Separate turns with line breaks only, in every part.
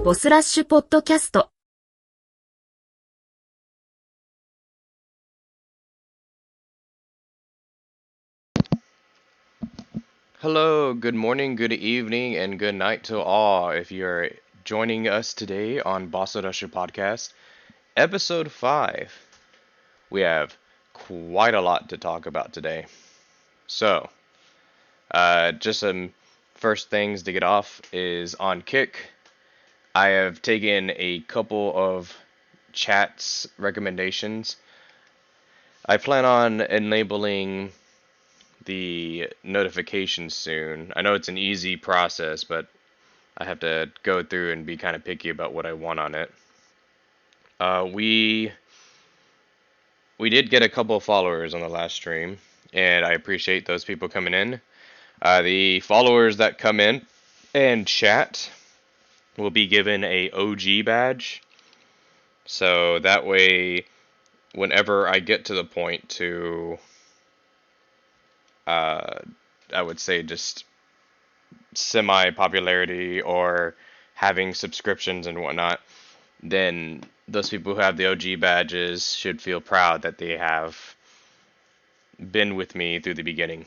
ボスラッシュポッドキャスト。
Hello, good morning, good evening, and good night to all. If you're joining us today on Bosurasshu podcast, episode 5, we have quite a lot to talk about today. So, just some first things to get off is on Kick. I have taken a couple of chats recommendations. I plan on enabling the notifications soon. I know it's an easy process, but I have to go through and be kind of picky about what I want on it. We did get a couple of followers on the last stream, and I appreciate those people coming in. The followers that come in and chat will be given a OG badge, so that way, whenever I get to the point to, uh, I would say just semi-popularity or having subscriptions and whatnot, then those people who have the OG badges should feel proud that they have been with me through the beginning.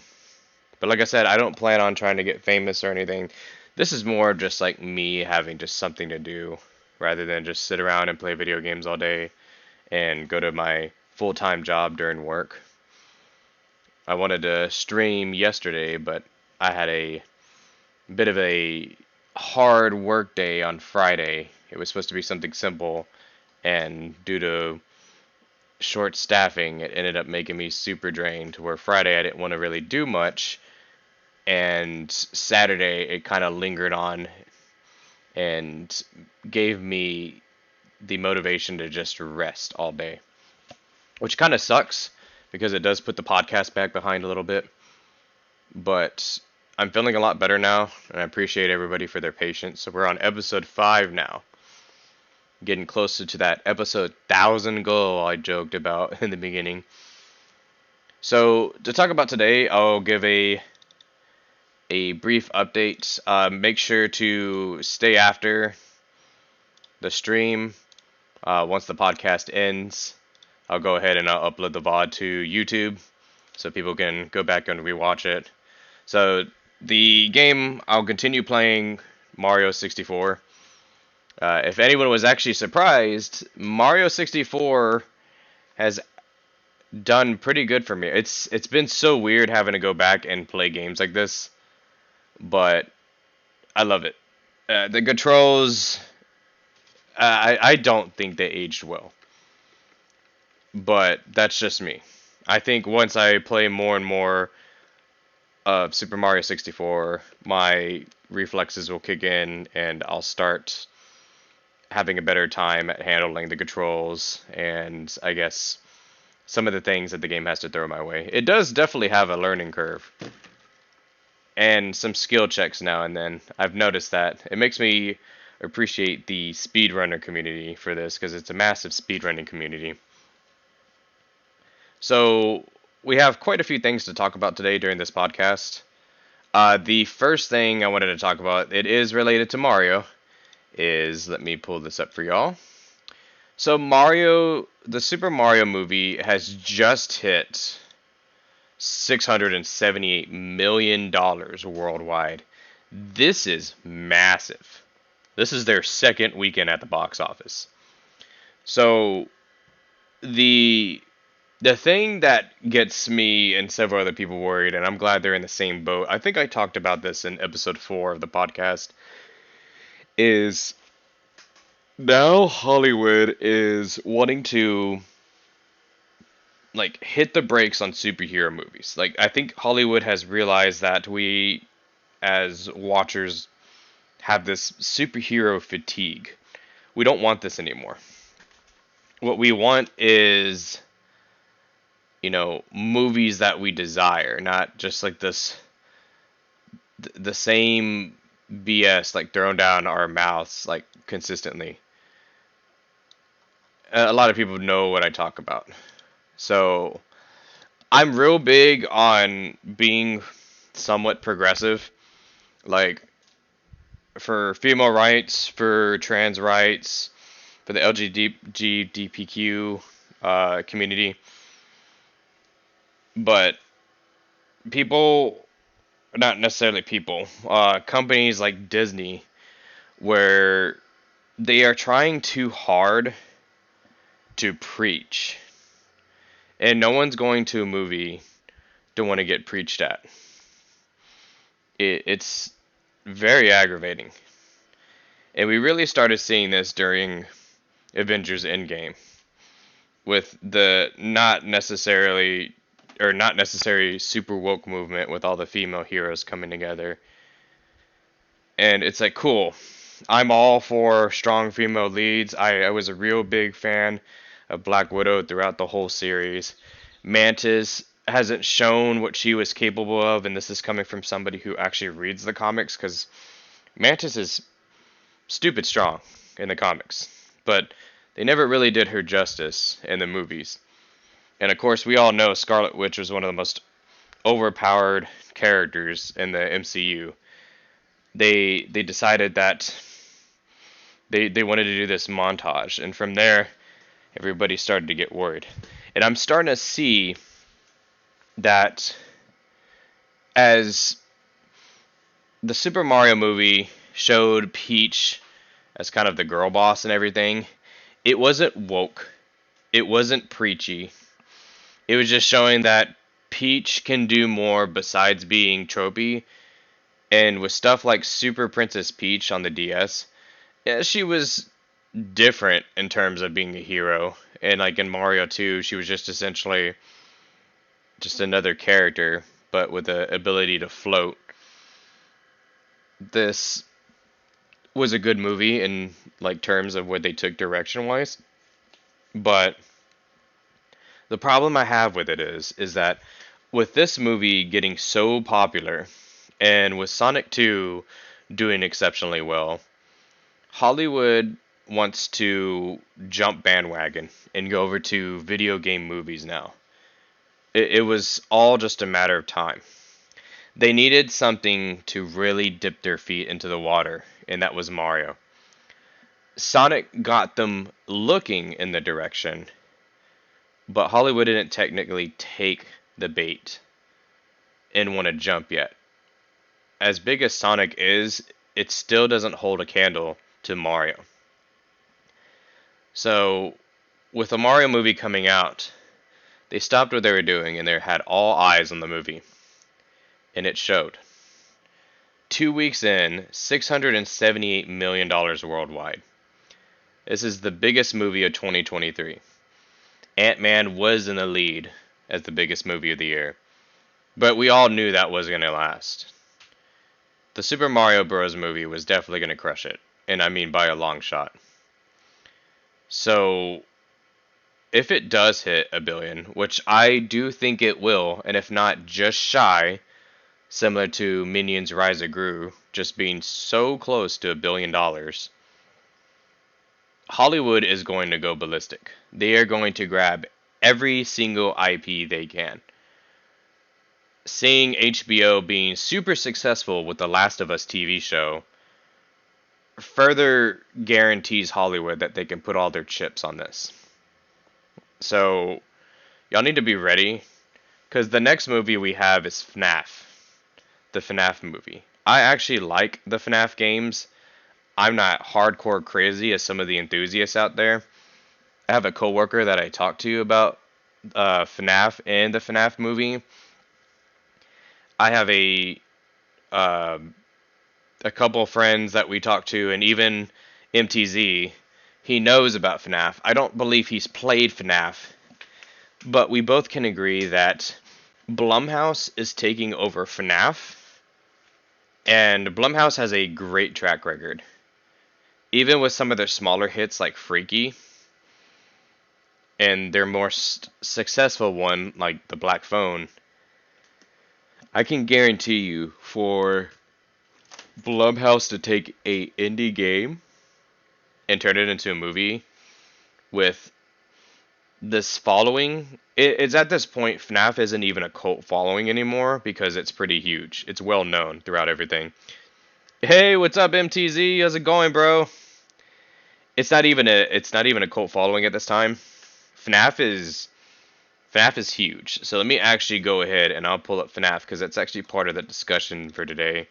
But like I said, I don't plan on trying to get famous or anything. This is more just like me having just something to do rather than just sit around and play video games all day and go to my full-time job during work. I wanted to stream yesterday, but I had a bit of a hard work day on Friday. It was supposed to be something simple, and due to short staffing, it ended up making me super drained to where Friday I didn't want to really do much, and Saturday it kind of lingered on and gave me the motivation to just rest all day, which kind of sucks because it does put the podcast back behind a little bit, but I'm feeling a lot better now, and I appreciate everybody for their patience. So we're on episode 5 now, getting closer to that episode 1,000 goal I joked about in the beginning. So to talk about today, I'll give a brief update. Make sure to stay after the stream. Once the podcast ends, I'll go ahead and I'll upload the VOD to YouTube so people can go back and rewatch it. So the game, I'll continue playing Mario 64. If anyone was actually surprised, Mario 64 has done pretty good for me. It's been so weird having to go back and play games like this, but I love it. The controls, I don't think they aged well, but that's just me. I think once I play more and more of Super Mario 64, my reflexes will kick in and I'll start having a better time at handling the controls and I guess some of the things that the game has to throw my way. It does definitely have a learning curve and some skill checks now and then. I've noticed that. It makes me appreciate the speedrunner community for this because it's a massive speedrunning community. So we have quite a few things to talk about today during this podcast. The first thing I wanted to talk about, it is related to Mario, is let me pull this up for y'all. So Mario, the Super Mario movie has just hit $678 million worldwide. This is massive. This is their second weekend at the box office. So the the thing that gets me and several other people worried, and I'm glad they're in the same boat. I think I talked about this in episode 4 of the podcast, is now Hollywood is wanting to like hit the brakes on superhero movies. Like I think Hollywood has realized that we as watchers have this superhero fatigue. We don't want this anymore. What we want is, movies that we desire, not just like the same BS like thrown down our mouths like consistently. A lot of people know what I talk about. So I'm real big on being somewhat progressive. Like for female rights, for trans rights, for the LGBTQ community. But people, not necessarily people, companies like Disney, where they are trying too hard to preach. And no one's going to a movie to want to get preached at. It's very aggravating. And we really started seeing this during Avengers Endgame with the not necessary super woke movement with all the female heroes coming together. And it's like, cool. I'm all for strong female leads. I was a real big fan of Black Widow throughout the whole series. Mantis hasn't shown what she was capable of, and this is coming from somebody who actually reads the comics, because Mantis is stupid strong in the comics, but they never really did her justice in the movies. And of course, we all know Scarlet Witch was one of the most overpowered characters in the MCU. They decided that they wanted to do this montage, and from there, everybody started to get worried. And I'm starting to see that as the Super Mario movie showed Peach as kind of the girl boss and everything, it wasn't woke. It wasn't preachy. It was just showing that Peach can do more besides being tropey. And with stuff like Super Princess Peach on the DS, yeah, she was different in terms of being a hero. And like in Mario 2, she was just essentially just another character, but with the ability to float. This was a good movie in like terms of where they took direction wise, but the problem I have with it is that with this movie getting so popular and with Sonic 2 doing exceptionally well, Hollywood wants to jump bandwagon and go over to video game movies now. It was all just a matter of time. They needed something to really dip their feet into the water, and that was Mario. Sonic got them looking in the direction, but Hollywood didn't technically take the bait and want to jump yet. As big as Sonic is, it still doesn't hold a candle to Mario. So, with the Mario movie coming out, they stopped what they were doing and they had all eyes on the movie. And it showed. 2 weeks in, $678 million worldwide. This is the biggest movie of 2023. Ant-Man was in the lead as the biggest movie of the year. But we all knew that wasn't going to last. The Super Mario Bros. Movie was definitely going to crush it. And I mean by a long shot. So, if it does hit a billion, which I do think it will, and if not just shy, similar to Minions Rise of Gru, just being so close to $1 billion, Hollywood is going to go ballistic. They are going to grab every single IP they can. Seeing HBO being super successful with the Last of Us TV show further guarantees Hollywood that they can put all their chips on this. So, y'all need to be ready, because the next movie we have is FNAF, the FNAF movie. I actually like the FNAF games. I'm not hardcore crazy as some of the enthusiasts out there. I have a coworker that I talked to about FNAF and the FNAF movie. I have uh, a couple friends that we talked to, and even MTZ. He knows about FNAF. I don't believe he's played FNAF, but we both can agree that Blumhouse is taking over FNAF, and Blumhouse has a great track record. Even with some of their smaller hits like Freaky, and their more successful one like The Black Phone, I can guarantee you for Blumhouse to take a indie game and turn it into a movie with this following, it's at this point FNAF isn't even a cult following anymore because it's pretty huge. It's well known throughout everything. Hey, what's up, MTZ? How's it going, bro? It's not even a cult following at this time. FNAF is FNAF is huge. So let me actually go ahead and I'll pull up FNAF because that's actually part of the discussion for today.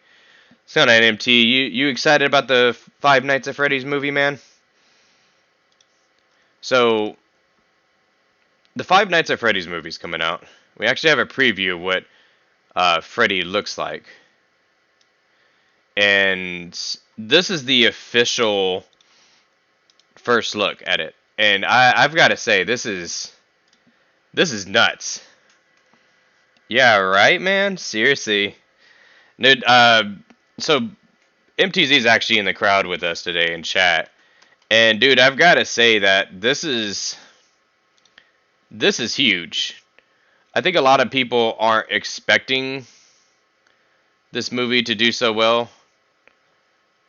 So, MT, you excited about the Five Nights at Freddy's movie, man? So the Five Nights at Freddy's movie's coming out. We actually have a preview of what Freddy looks like, and this is the official first look at it. And I've got to say, this is nuts. Yeah, right, man. Seriously, dude. So MTZ is actually in the crowd with us today in chat, and dude, I've got to say that this is huge. I think a lot of people aren't expecting this movie to do so well,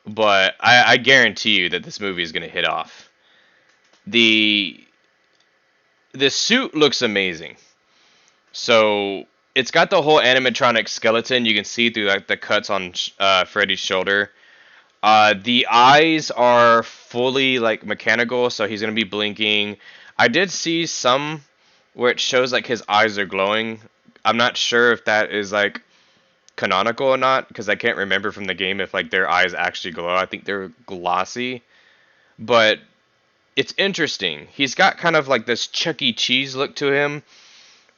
but I guarantee you that this movie is going to hit off. The the suit looks amazing. So it's got the whole animatronic skeleton. You can see through like the cuts on Freddy's shoulder. The eyes are fully like mechanical, so he's gonna be blinking. I did see some where it shows like his eyes are glowing. I'm not sure if that is like canonical or not because I can't remember from the game if like their eyes actually glow. I think they're glossy, but it's interesting. He's got kind of like this Chuck E. Cheese look to him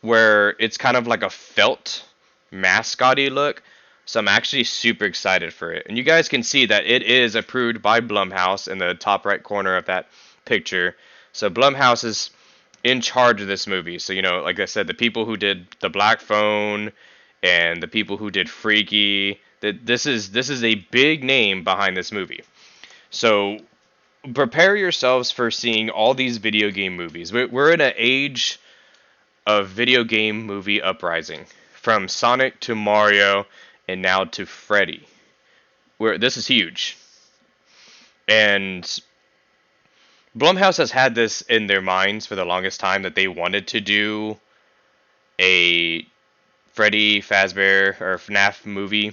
where it's kind of like a felt mascotty look. So I'm actually super excited for it. And you guys can see that it is approved by Blumhouse in the top right corner of that picture. So Blumhouse is in charge of this movie. So, like I said, the people who did The Black Phone and the people who did Freaky, that this is a big name behind this movie. So prepare yourselves for seeing all these video game movies. We're in an age of video game movie uprising, from Sonic to Mario and now to Freddy. Where this is huge. And Blumhouse has had this in their minds for the longest time that they wanted to do a Freddy Fazbear or FNAF movie.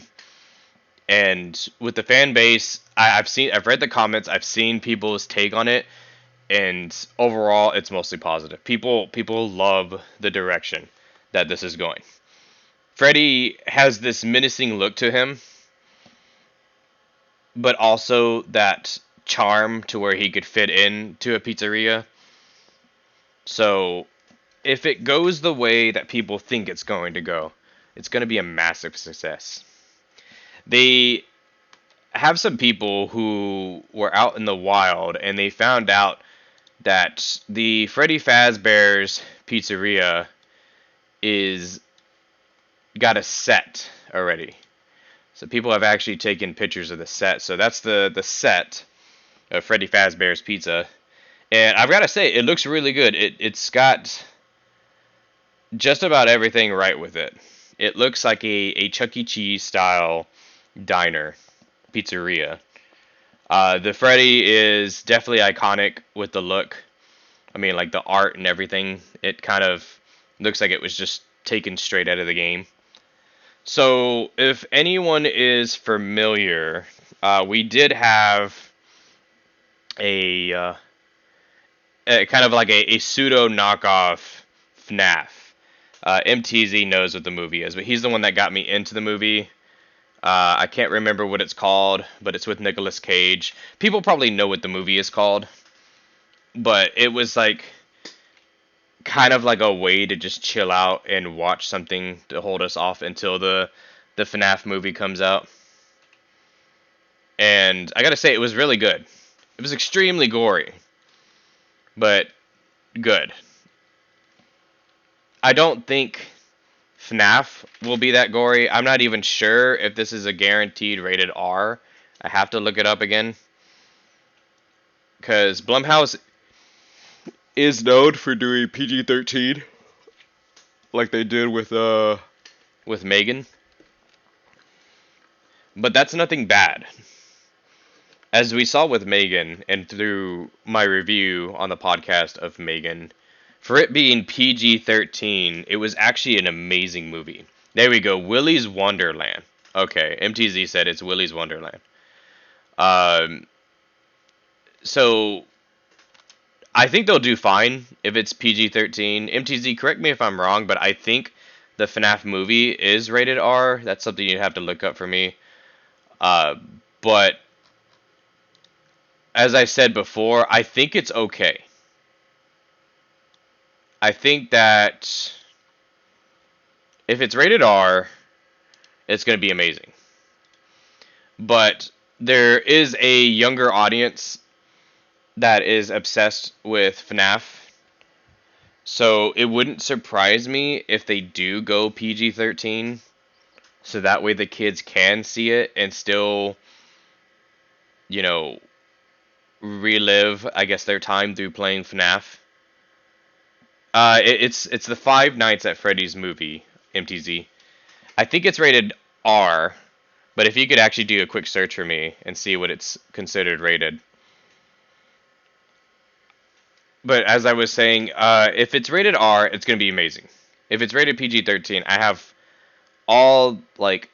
And with the fan base, I've read the comments, I've seen people's take on it, and overall it's mostly positive. People love the direction that this is going. Freddy has this menacing look to him, but also that charm to where he could fit in to a pizzeria. So if it goes the way that people think it's going to go, it's going to be a massive success. They have some people who were out in the wild and they found out that the Freddy Fazbear's Pizzeria is got a set already. So people have actually taken pictures of the set. So that's the set of Freddy Fazbear's Pizza. And I've got to say, it looks really good. It's got just about everything right with it. It looks like a Chuck E. Cheese style diner, pizzeria. The Freddy is definitely iconic with the look. I mean, like the art and everything. It kind of looks like it was just taken straight out of the game. So, if anyone is familiar, we did have a kind of like a pseudo knockoff FNAF. MTZ knows what the movie is, but he's the one that got me into the movie. I can't remember what it's called, but it's with Nicolas Cage. People probably know what the movie is called, but it was like kind of like a way to just chill out and watch something to hold us off until the FNAF movie comes out. And I gotta say, it was really good. It was extremely gory, but good. I don't think FNAF will be that gory. I'm not even sure if this is a guaranteed rated R. I have to look it up again. Because Blumhouse is known for doing PG-13. Like they did with Megan. But that's nothing bad. As we saw with Megan, and through my review on the podcast of Megan, for it being PG-13, it was actually an amazing movie. There we go, Willy's Wonderland. Okay, MTZ said it's Willy's Wonderland. Um, so I think they'll do fine if it's PG-13. MTZ, correct me if I'm wrong, but I think the FNAF movie is rated R. That's something you'd have to look up for me. Uh, but as I said before, I think it's okay. I think that if it's rated R, it's going to be amazing. But there is a younger audience that is obsessed with FNAF. So it wouldn't surprise me if they do go PG-13. So that way the kids can see it and still, you know, relive, I guess, their time through playing FNAF. It's the Five Nights at Freddy's movie, MTZ. I think it's rated R, but if you could actually do a quick search for me and see what it's considered rated. But as I was saying, if it's rated R, it's going to be amazing. If it's rated PG-13, I have all like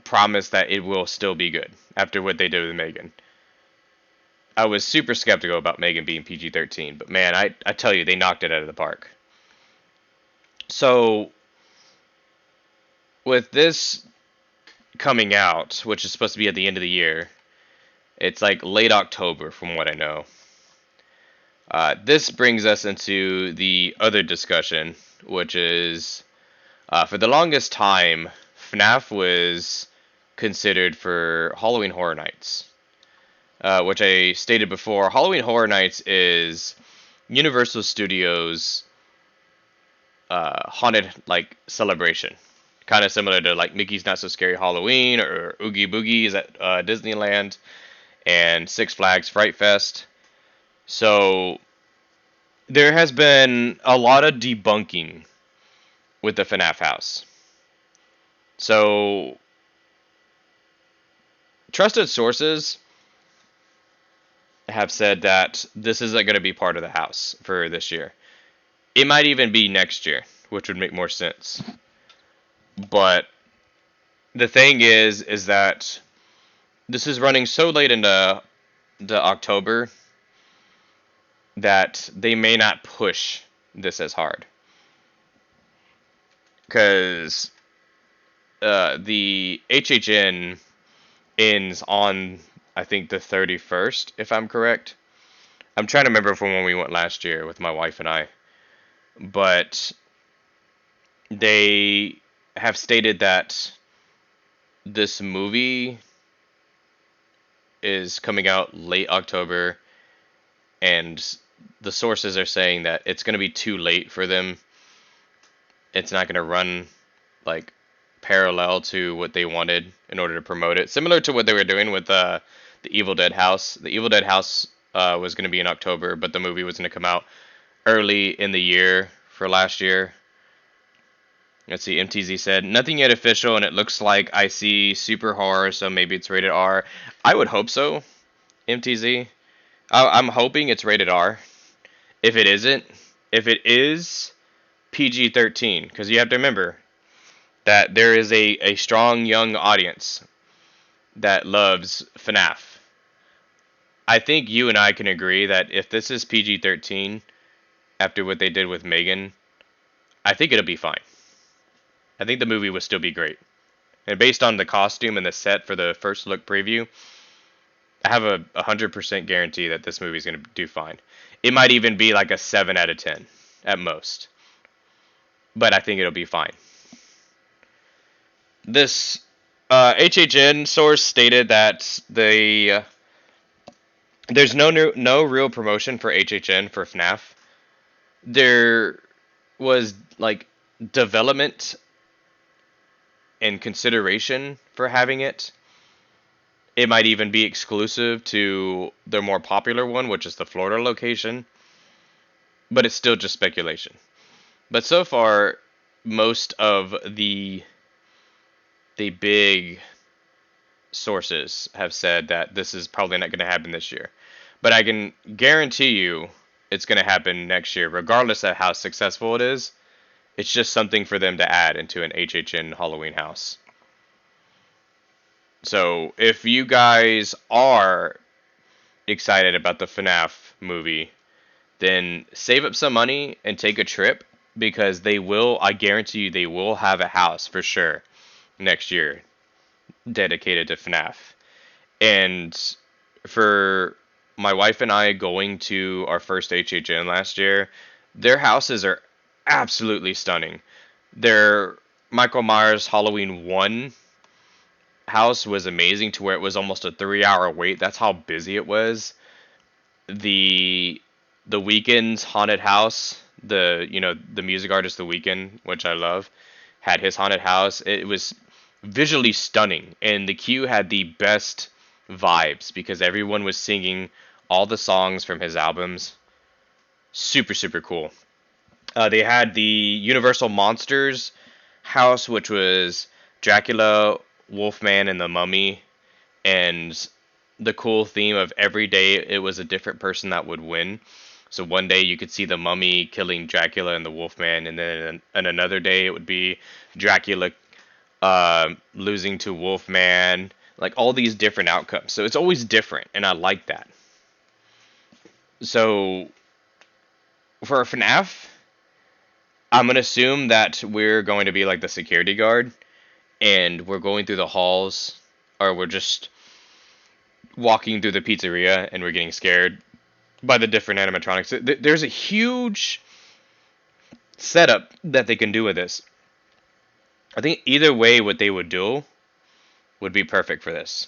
promise that it will still be good after what they did with Megan. I was super skeptical about Megan being PG-13, but man, I tell you, they knocked it out of the park. So with this coming out, which is supposed to be at the end of the year, it's like late October from what I know. This brings us into the other discussion, which is for the longest time, FNAF was considered for Halloween Horror Nights, which I stated before. Halloween Horror Nights is Universal Studios haunted like celebration, kind of similar to like Mickey's Not So Scary Halloween or Oogie Boogies at Disneyland and Six Flags Fright Fest. So there has been a lot of debunking with the FNAF house. So trusted sources have said that this isn't going to be part of the house for this year. It might even be next year, which would make more sense. But the thing is that this is running so late into the October that they may not push this as hard. Because the HHN ends on, I think, the 31st, if I'm correct. I'm trying to remember from when we went last year with my wife and I. But they have stated that this movie is coming out late October, and the sources are saying that it's going to be too late for them. It's not going to run like parallel to what they wanted in order to promote it. Similar to what they were doing with the Evil Dead house. The Evil Dead house was going to be in October, but the movie was going to come out early in the year for last year. Let's see, MTZ said, nothing yet official, and it looks like I see super horror, so maybe it's rated R. I would hope so, MTZ. I'm hoping it's rated R. If it isn't, if it is PG-13, because you have to remember that there is a strong young audience that loves FNAF. I think you and I can agree that if this is PG-13, after what they did with Megan, I think it'll be fine. I think the movie will still be great. And based on the costume and the set for the first look preview, I have a 100% guarantee that this movie is going to do fine. It might even be like a 7 out of 10 at most. But I think it'll be fine. This HHN source stated that there's no real promotion for HHN for FNAF. There was like development and consideration for having it. It might even be exclusive to their more popular one, which is the Florida location. But it's still just speculation. But so far, most of the big sources have said that this is probably not going to happen this year. But I can guarantee you it's going to happen next year, regardless of how successful it is. It's just something for them to add into an HHN Halloween house. So if you guys are excited about the FNAF movie, then save up some money and take a trip because they will, I guarantee you, they will have a house for sure next year dedicated to FNAF. And for my wife and I going to our first HHN last year, their houses are absolutely stunning. Their Michael Myers Halloween 1 house was amazing to where it was almost a 3 hour wait. That's how busy it was. The the Weeknd's haunted house, the music artist The Weeknd, which I love, had his haunted house. It was visually stunning, and the queue had the best vibes because everyone was singing all the songs from his albums. Super super cool. They had the Universal Monsters house, which was Dracula, Wolfman, and the Mummy, and the cool theme of every day it was a different person that would win. So one day you could see the Mummy killing Dracula and the Wolfman, and then on another day it would be Dracula losing to Wolfman. Like all these different outcomes. So it's always different, and I like that. So for FNAF, I'm gonna assume that we're going to be like the security guard, and we're going through the halls, or we're just walking through the pizzeria, and we're getting scared by the different animatronics. There's a huge setup that they can do with this. I think either way, what they would do would be perfect for this.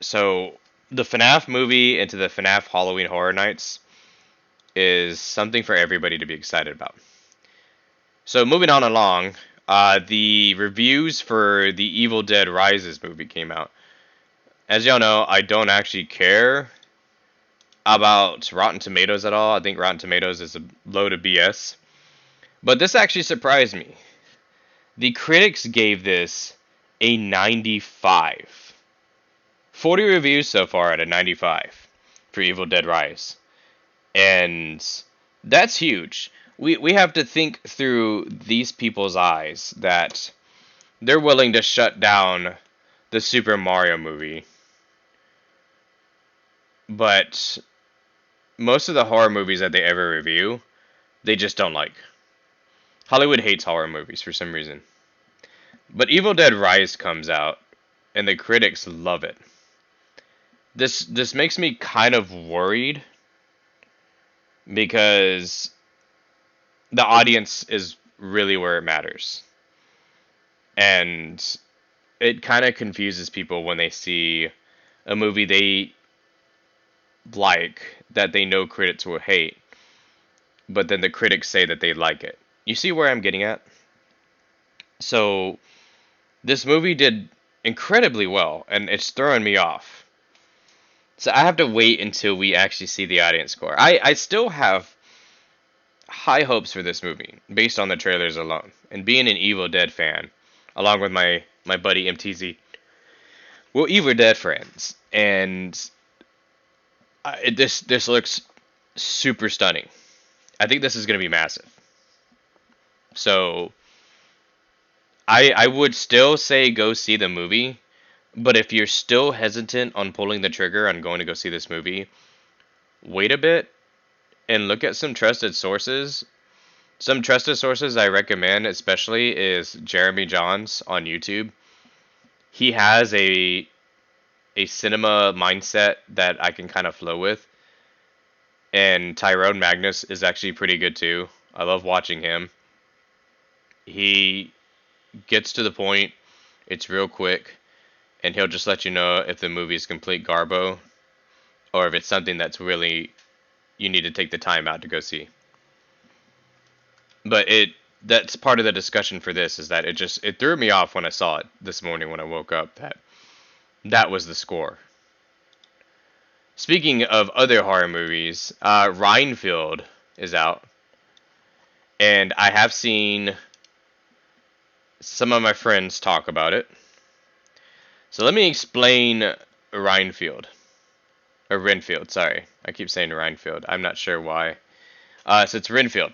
So the FNAF movie into the FNAF Halloween Horror Nights is something for everybody to be excited about. So moving on along, the reviews for the Evil Dead Rises movie came out. As y'all know, I don't actually care about Rotten Tomatoes at all. I think Rotten Tomatoes is a load of BS. But this actually surprised me. The critics gave this a 95. 40 reviews so far at a 95 for Evil Dead Rise. And that's huge. We have to think through these people's eyes that they're willing to shut down the Super Mario movie. But most of the horror movies that they ever review, they just don't like. Hollywood hates horror movies for some reason. But Evil Dead Rise comes out, and the critics love it. This makes me kind of worried because the audience is really where it matters. And it kind of confuses people when they see a movie they like that they know critics will hate, but then the critics say that they like it. You see where I'm getting at? So this movie did incredibly well, and it's throwing me off. So I have to wait until we actually see the audience score. I still have high hopes for this movie based on the trailers alone. And being an Evil Dead fan, along with my buddy MTZ, we're Evil Dead friends, and this looks super stunning. I think this is going to be massive. So I would still say go see the movie, but if you're still hesitant on pulling the trigger on going to go see this movie, wait a bit and look at some trusted sources. Some trusted sources I recommend especially is Jeremy Johns on YouTube. He has a cinema mindset that I can kind of flow with. And Tyrone Magnus is actually pretty good too. I love watching him. He gets to the point, it's real quick, and he'll just let you know if the movie is complete garbo or if it's something that's really you need to take the time out to go see. But that's part of the discussion for this is that it threw me off when I saw it this morning when I woke up that was the score. Speaking of other horror movies, Rhinefield is out, and I have seen some of my friends talk about it. So let me explain Rhinefield. Or Renfield, sorry. I keep saying Rhinefield. I'm not sure why. So it's Renfield.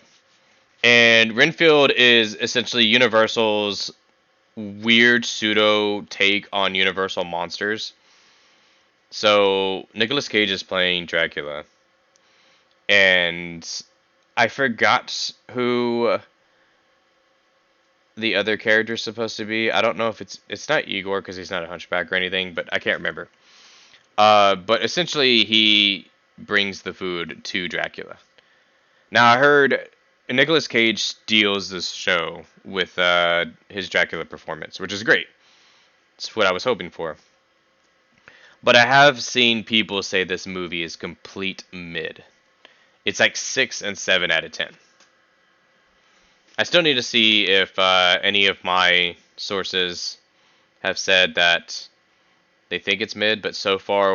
And Renfield is essentially Universal's weird pseudo take on Universal monsters. So Nicolas Cage is playing Dracula, and I forgot who the other character is supposed to be. I don't know if it's not Igor because he's not a hunchback or anything, but I can't remember. But essentially he brings the food to Dracula. Now I heard Nicolas Cage steals this show with his Dracula performance, which is great. It's what I was hoping for. But I have seen people say this movie is complete mid. It's like 6 and 7 out of 10. I still need to see if any of my sources have said that they think it's mid, but so far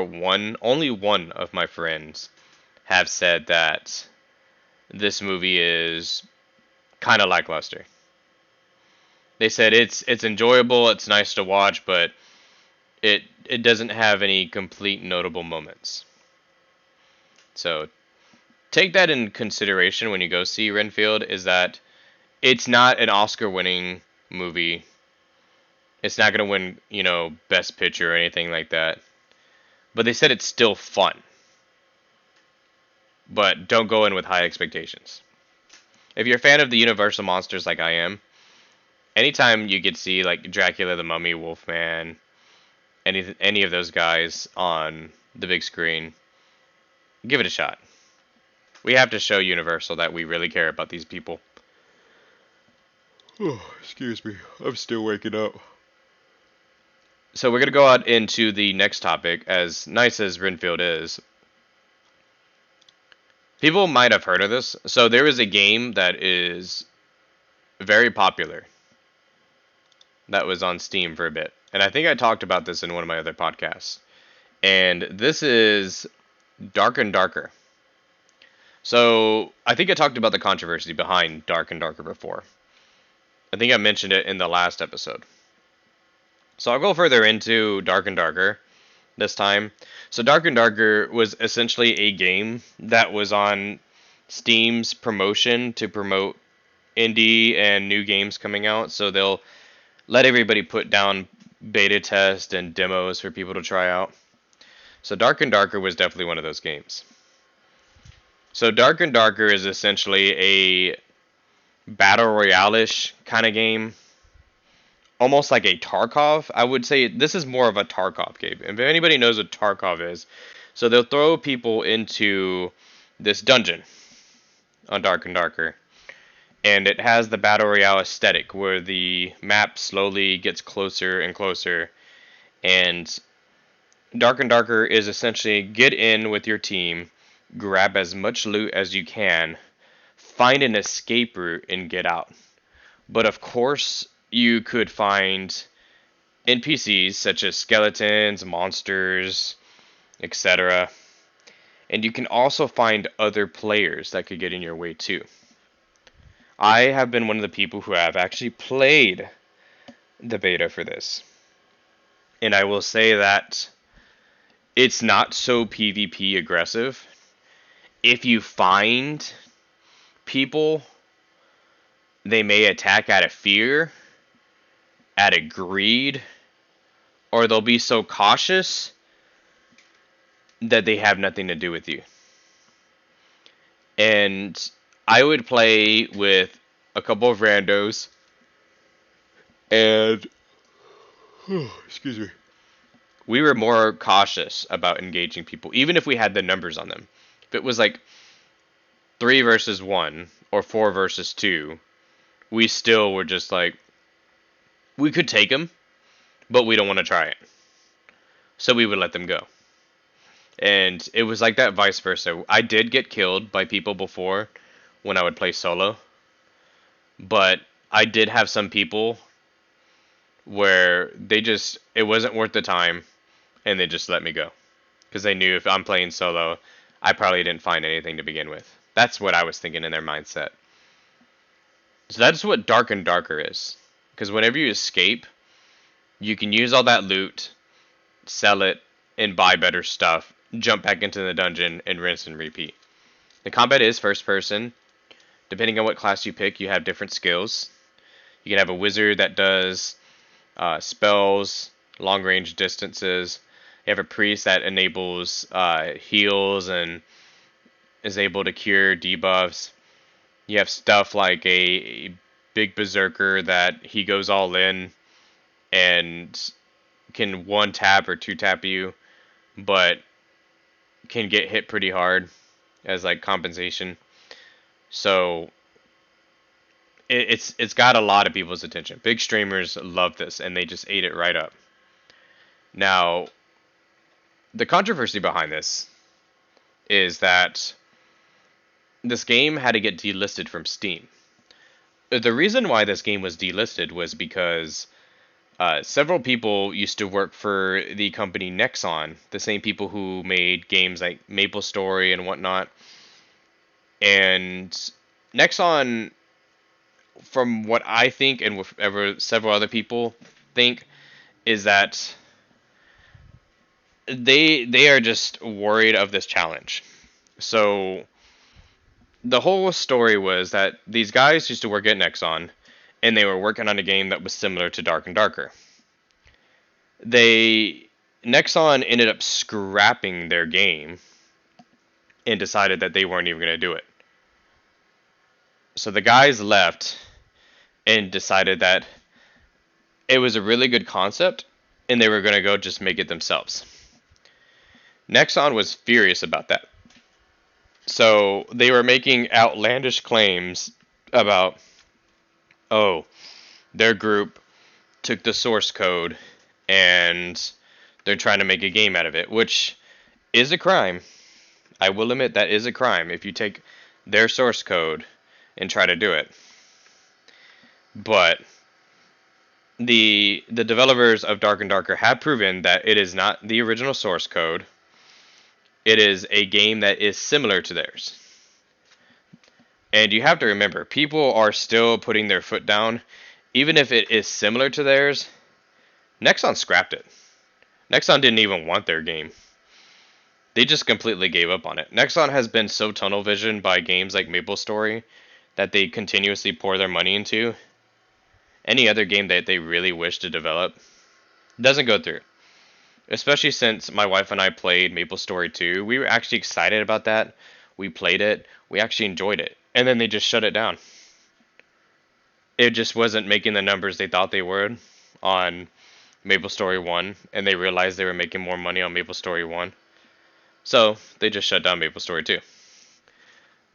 only one of my friends have said that this movie is kind of lackluster. They said it's enjoyable, it's nice to watch, but it doesn't have any complete notable moments. So take that in consideration when you go see Renfield, is that it's not an Oscar-winning movie. It's not going to win, Best Picture or anything like that. But they said it's still fun. But don't go in with high expectations. If you're a fan of the Universal monsters like I am, anytime you get to see like Dracula, the Mummy, Wolfman, any of those guys on the big screen, give it a shot. We have to show Universal that we really care about these people. Oh, excuse me. I'm still waking up. So we're going to go out into the next topic. As nice as Renfield is, people might have heard of this. So there is a game that is very popular that was on Steam for a bit. And I think I talked about this in one of my other podcasts. And this is Dark and Darker. So I think I talked about the controversy behind Dark and Darker before. I think I mentioned it in the last episode. So I'll go further into Dark and Darker this time. So Dark and Darker was essentially a game that was on Steam's promotion to promote indie and new games coming out. So they'll let everybody put down beta tests and demos for people to try out. So Dark and Darker was definitely one of those games. So Dark and Darker is essentially a battle royale-ish kind of game. Almost like a Tarkov. I would say this is more of a Tarkov game. If anybody knows what Tarkov is, so they'll throw people into this dungeon on Dark and Darker. And it has the battle royale aesthetic where the map slowly gets closer and closer. And Dark and Darker is essentially get in with your team, grab as much loot as you can, find an escape route, and get out. But of course, you could find NPCs such as skeletons, monsters, etc. And you can also find other players that could get in your way too. I have been one of the people who have actually played the beta for this. And I will say that it's not so PvP aggressive. If you find people, they may attack out of fear, out of greed, or they'll be so cautious that they have nothing to do with you. And I would play with a couple of randos, and excuse me, we were more cautious about engaging people, even if we had the numbers on them. If it was like 3 versus 1 or 4 versus 2, we still were just like, we could take them, but we don't want to try it. So we would let them go. And it was like that vice versa. I did get killed by people before when I would play solo. But I did have some people where it wasn't worth the time, and they just let me go. Because they knew if I'm playing solo, I probably didn't find anything to begin with. That's what I was thinking in their mindset. So that's what Dark and Darker is. Because whenever you escape, you can use all that loot, sell it, and buy better stuff, jump back into the dungeon, and rinse and repeat. The combat is first person. Depending on what class you pick, you have different skills. You can have a wizard that does spells, long range distances. You have a priest that enables heals and is able to cure debuffs. You have stuff like a big berserker that he goes all in and can one tap or two tap you, but can get hit pretty hard as like compensation. So it's got a lot of people's attention. Big streamers love this and they just ate it right up. Now, the controversy behind this is that this game had to get delisted from Steam. The reason why this game was delisted was because several people used to work for the company Nexon, the same people who made games like MapleStory and whatnot. And Nexon, from what I think and what several other people think, is that they are just worried of this challenge. So the whole story was that these guys used to work at Nexon, and they were working on a game that was similar to Dark and Darker. Nexon ended up scrapping their game and decided that they weren't even going to do it. So the guys left and decided that it was a really good concept and they were going to go just make it themselves. Nexon was furious about that. So they were making outlandish claims about, oh, their group took the source code and they're trying to make a game out of it, which is a crime. I will admit that is a crime if you take their source code and try to do it. But the developers of Dark and Darker have proven that it is not the original source code. It is a game that is similar to theirs. And you have to remember, people are still putting their foot down. Even if it is similar to theirs, Nexon scrapped it. Nexon didn't even want their game. They just completely gave up on it. Nexon has been so tunnel visioned by games like MapleStory that they continuously pour their money into. Any other game that they really wish to develop doesn't go through. Especially since my wife and I played MapleStory 2. We were actually excited about that. We played it. We actually enjoyed it. And then they just shut it down. It just wasn't making the numbers they thought they would on MapleStory 1. And they realized they were making more money on MapleStory 1. So they just shut down MapleStory 2.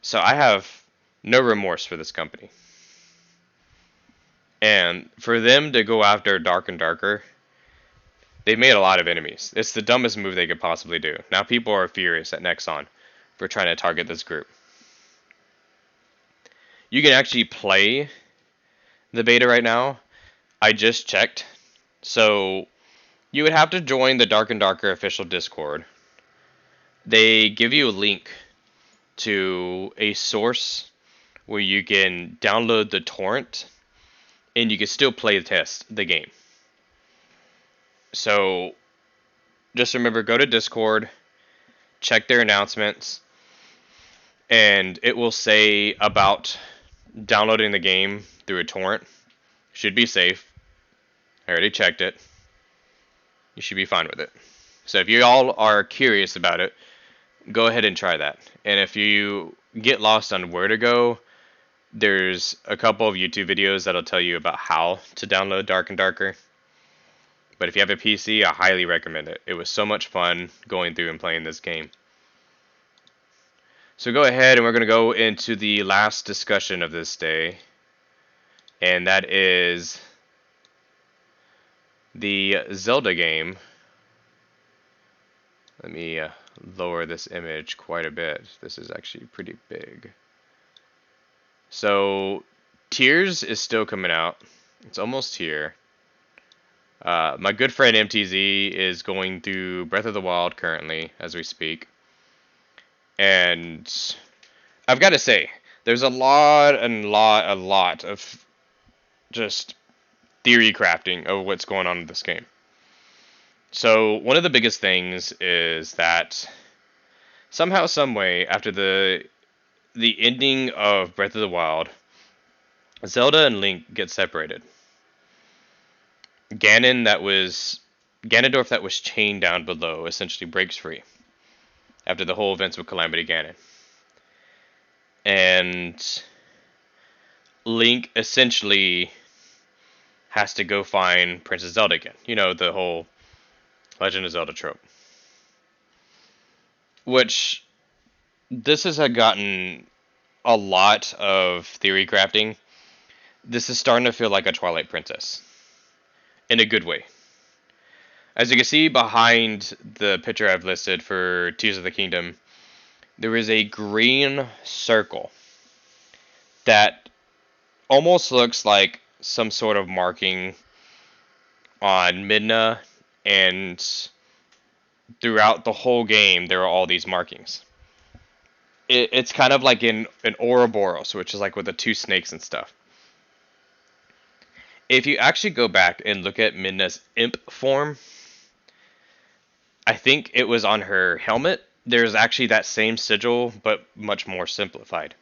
So I have no remorse for this company. And for them to go after Dark and Darker, they've made a lot of enemies. It's the dumbest move they could possibly do. Now people are furious at Nexon for trying to target this group. You can actually play the beta right now. I just checked. So you would have to join the Dark and Darker official Discord. They give you a link to a source where you can download the torrent and you can still play test the game. So just remember, go to Discord, check their announcements, and it will say about downloading the game through a torrent. Should be safe. I already checked it. You should be fine with it. So if you all are curious about it, go ahead and try that. And if you get lost on where to go, there's a couple of YouTube videos that'll tell you about how to download Dark and Darker. But if you have a PC, I highly recommend it. It was so much fun going through and playing this game. So go ahead and we're going to go into the last discussion of this day. And that is the Zelda game. Let me lower this image quite a bit. This is actually pretty big. So Tears is still coming out. It's almost here. My good friend MTZ is going through Breath of the Wild currently as we speak. And I've got to say, there's a lot of just theory crafting of what's going on in this game. So one of the biggest things is that somehow, some way, after the ending of Breath of the Wild, Zelda and Link get separated. Ganon that was Ganondorf that was chained down below essentially breaks free after the whole events with Calamity Ganon. And Link essentially has to go find Princess Zelda again. You know, the whole Legend of Zelda trope. Which this has gotten a lot of theory crafting. This is starting to feel like a Twilight Princess. In a good way. As you can see behind the picture I've listed for Tears of the Kingdom, there is a green circle that almost looks like some sort of marking on Midna, and throughout the whole game there are all these markings. It's kind of like in an Ouroboros, which is like with the two snakes and stuff. If you actually go back and look at Midna's imp form, I think it was on her helmet. There's actually that same sigil, but much more simplified.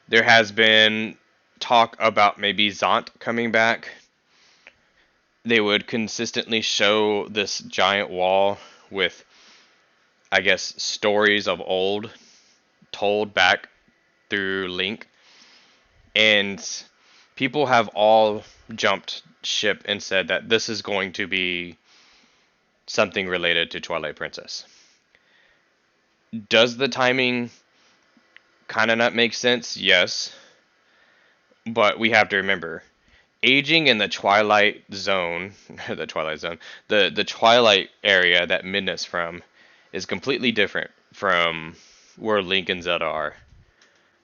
There has been talk about maybe Zant coming back. They would consistently show this giant wall with, I guess, stories of old told back through Link. And people have all jumped ship and said that this is going to be something related to Twilight Princess. Does the timing kind of not make sense? Yes. But we have to remember, aging in the Twilight Zone, the Twilight area that Midna's from, is completely different from where Link and Zelda are.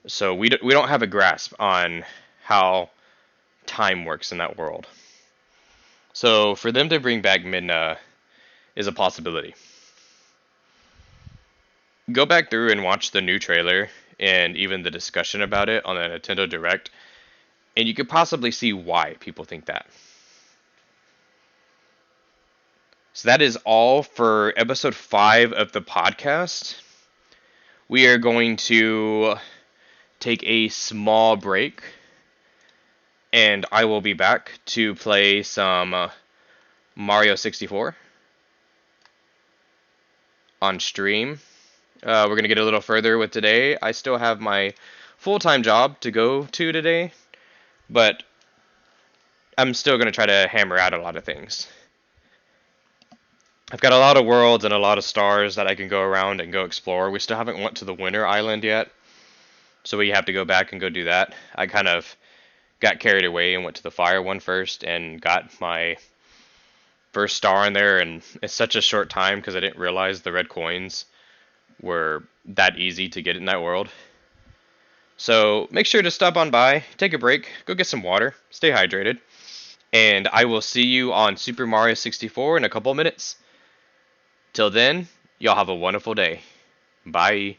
So we don't have a grasp on how time works in that world. So for them to bring back Midna is a possibility. Go back through and watch the new trailer and even the discussion about it on the Nintendo Direct, and you could possibly see why people think that. So that is all for episode 5 of the podcast. We are going to take a small break, and I will be back to play some Mario 64 on stream. We're going to get a little further with today. I still have my full-time job to go to today, but I'm still going to try to hammer out a lot of things. I've got a lot of worlds and a lot of stars that I can go around and go explore. We still haven't went to the Winter Island yet, so we have to go back and go do that. I kind of got carried away and went to the fire one first and got my first star in there, and it's such a short time because I didn't realize the red coins were that easy to get in that world. So make sure to stop on by, take a break, go get some water, stay hydrated, and I will see you on Super Mario 64 in a couple minutes. Till then, y'all have a wonderful day. Bye.